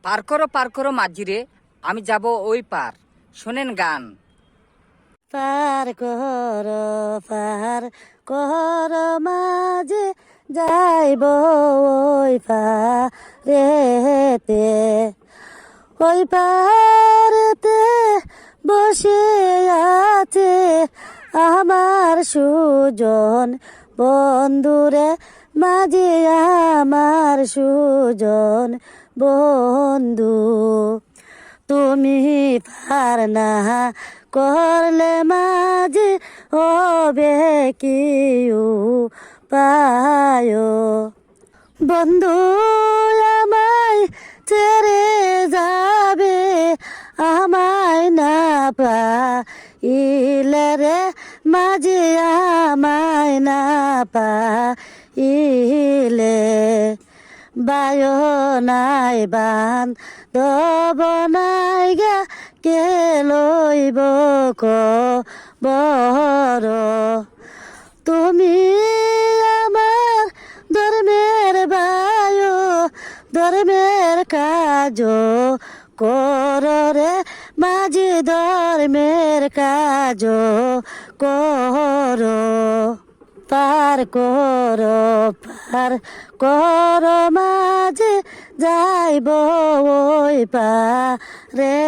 পার করো মাঝিরে, আমি যাব ওই পার। শোনেন গান। পার কর মাঝে যাইব ওই পারেতে, ওই পারেতে বসে আছে আমার সুজন বন্ধুরে, মাঝে আমার সুজন বন্ধু। তুমি পার না করলে মাঝে হবে কি পায়, বন্ধু আমায় ছেড়ে যাবে, আমায় না পাইলে রে মাঝে, আমায় না পাইলে। বায়ো নাই বান দব নাই গা, কে লইব বড়। তুমি আমার ধর্মের বায়ো, ধর্মের কাজ কর রে মাঝে, ধর্মের কাজ কর। পার কর মাঝে যাইব ওই পারেতে।